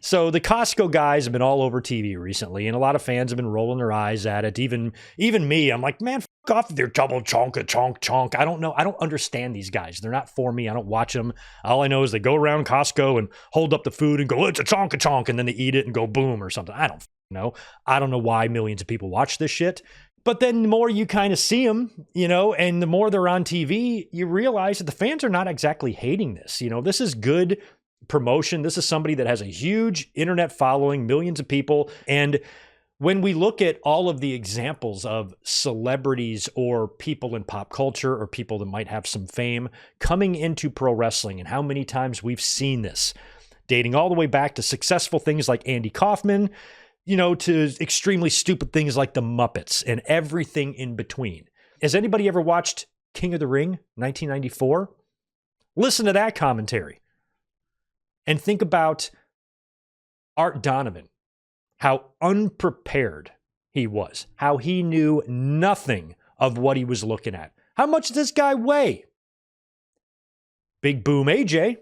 So the Costco guys have been all over TV recently, and a lot of fans have been rolling their eyes at it. Even me, I'm like, man, fuck off with your double chonk. I don't know. I don't understand these guys. They're not for me. I don't watch them. All I know is they go around Costco and hold up the food and go, it's a chonk, and then they eat it and go boom or something. I don't know. I don't know why millions of people watch this shit. But then the more you kind of see them, and the more they're on TV, you realize that the fans are not exactly hating this. This is good promotion. This is somebody that has a huge internet following, millions of people. And when we look at all of the examples of celebrities or people in pop culture or people that might have some fame coming into pro wrestling and how many times we've seen this, dating all the way back to successful things like Andy Kaufman, to extremely stupid things like the Muppets and everything in between. Has anybody ever watched King of the Ring, 1994? Listen to that commentary. And think about Art Donovan, how unprepared he was, how he knew nothing of what he was looking at. How much does this guy weigh? Big Boom AJ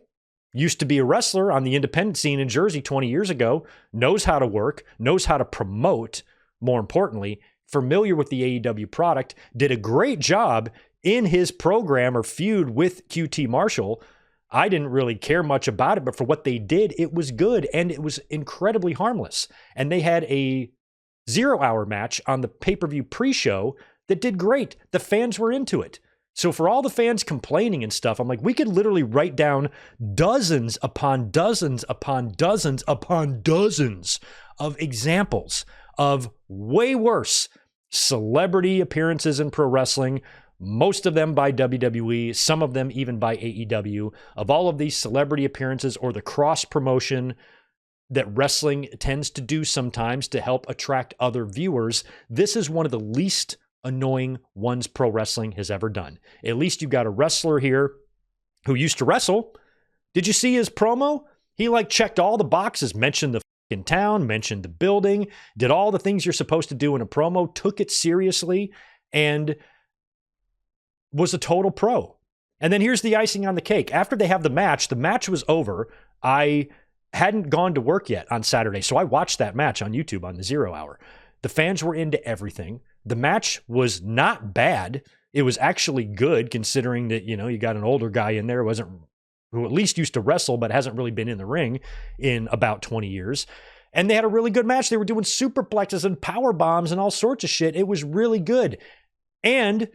used to be a wrestler on the independent scene in Jersey 20 years ago, knows how to work, knows how to promote, more importantly, familiar with the AEW product, did a great job in his program or feud with QT Marshall. I didn't really care much about it, but for what they did, it was good and it was incredibly harmless. And they had a 0-hour match on the pay-per-view pre-show that did great. The fans were into it. So for all the fans complaining and stuff, I'm like, we could literally write down dozens upon dozens upon dozens upon dozens of examples of way worse celebrity appearances in pro wrestling, most of them by WWE, some of them even by AEW, of all of these celebrity appearances or the cross promotion that wrestling tends to do sometimes to help attract other viewers. This is one of the least annoying ones pro wrestling has ever done. At least you got a wrestler here who used to wrestle. Did you see his promo? He checked all the boxes, mentioned the fucking town, mentioned the building, did all the things you're supposed to do in a promo, took it seriously, and was a total pro. And then here's the icing on the cake. After they have the match was over. I hadn't gone to work yet on Saturday, so I watched that match on YouTube on the 0-hour. The fans were into everything. The match was not bad. It was actually good considering that, you got an older guy in there who at least used to wrestle, but hasn't really been in the ring in about 20 years. And they had a really good match. They were doing superplexes and power bombs and all sorts of shit. It was really good. And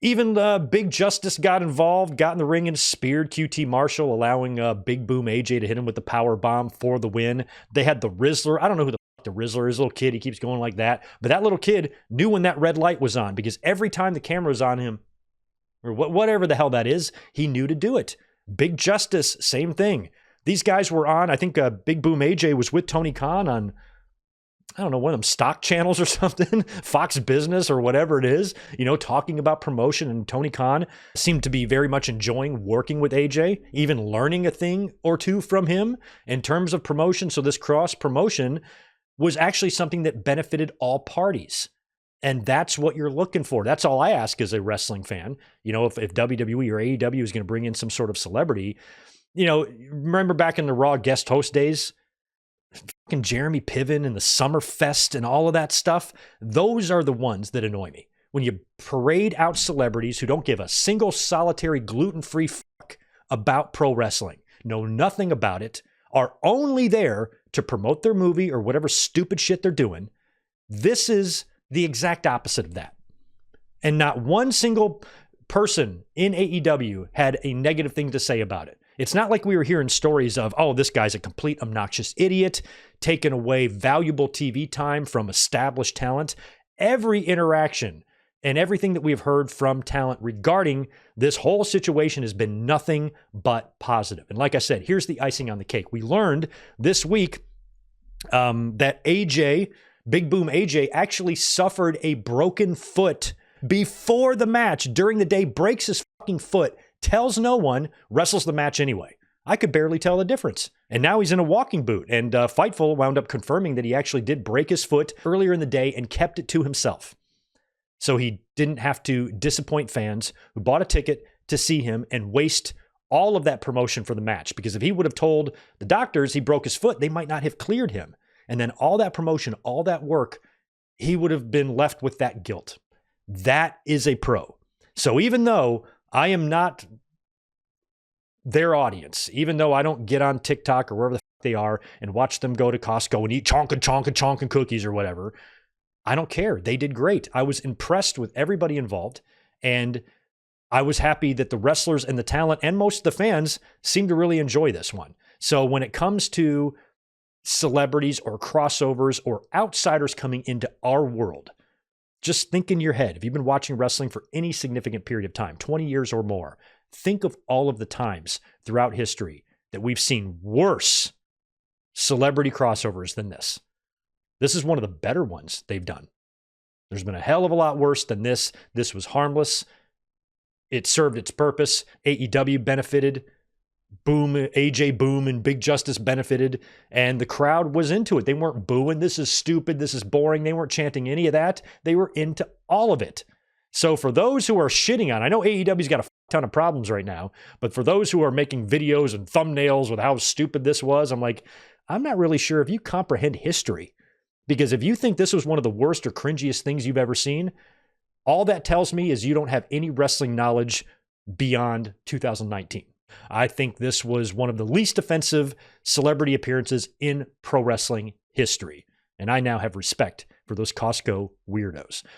even the Big Justice got involved, got in the ring and speared QT Marshall, allowing Big Boom AJ to hit him with the power bomb for the win. They had the Rizzler. I don't know who the Rizzler is, little kid. He keeps going like that. But that little kid knew when that red light was on because every time the camera was on him, or whatever the hell that is, he knew to do it. Big Justice, same thing. These guys were on, I think Big Boom AJ was with Tony Khan on, I don't know, one of them stock channels or something, Fox Business or whatever it is, talking about promotion. And Tony Khan seemed to be very much enjoying working with AJ, even learning a thing or two from him in terms of promotion. So this cross promotion was actually something that benefited all parties. And that's what you're looking for. That's all I ask as a wrestling fan. If WWE or AEW is going to bring in some sort of celebrity, remember back in the Raw guest host days, fucking Jeremy Piven and the Summerfest and all of that stuff, those are the ones that annoy me. When you parade out celebrities who don't give a single solitary gluten-free fuck about pro wrestling, know nothing about it, are only there to promote their movie or whatever stupid shit they're doing. This is the exact opposite of that. And not one single person in AEW had a negative thing to say about it. It's not like we were hearing stories of, oh, this guy's a complete obnoxious idiot, taking away valuable TV time from established talent. Every interaction and everything that we've heard from talent regarding this whole situation has been nothing but positive. And like I said, here's the icing on the cake. We learned this week that AJ, Big Boom AJ, actually suffered a broken foot before the match. During the day, breaks his fucking foot, tells no one, wrestles the match anyway. I could barely tell the difference. And now he's in a walking boot. And Fightful wound up confirming that he actually did break his foot earlier in the day and kept it to himself. So he didn't have to disappoint fans who bought a ticket to see him and waste all of that promotion for the match, because if he would have told the doctors he broke his foot, they might not have cleared him. And then all that promotion, all that work, he would have been left with that guilt. That is a pro. So even though I am not their audience, even though I don't get on TikTok or wherever the fuck they are and watch them go to Costco and eat chonka cookies or whatever, I don't care. They did great. I was impressed with everybody involved, and I was happy that the wrestlers and the talent and most of the fans seem to really enjoy this one. So when it comes to celebrities or crossovers or outsiders coming into our world, just think in your head, if you've been watching wrestling for any significant period of time, 20 years or more, think of all of the times throughout history that we've seen worse celebrity crossovers than this. This is one of the better ones they've done. There's been a hell of a lot worse than this. This was harmless. It served its purpose. AEW benefited. Boom, AJ Boom and Big Justice benefited. And the crowd was into it. They weren't booing, this is stupid, this is boring. They weren't chanting any of that. They were into all of it. So for those who are shitting on, I know AEW's got a ton of problems right now, but for those who are making videos and thumbnails with how stupid this was, I'm like, I'm not really sure if you comprehend history. Because if you think this was one of the worst or cringiest things you've ever seen, all that tells me is you don't have any wrestling knowledge beyond 2019. I think this was one of the least offensive celebrity appearances in pro wrestling history. And I now have respect for those Costco weirdos.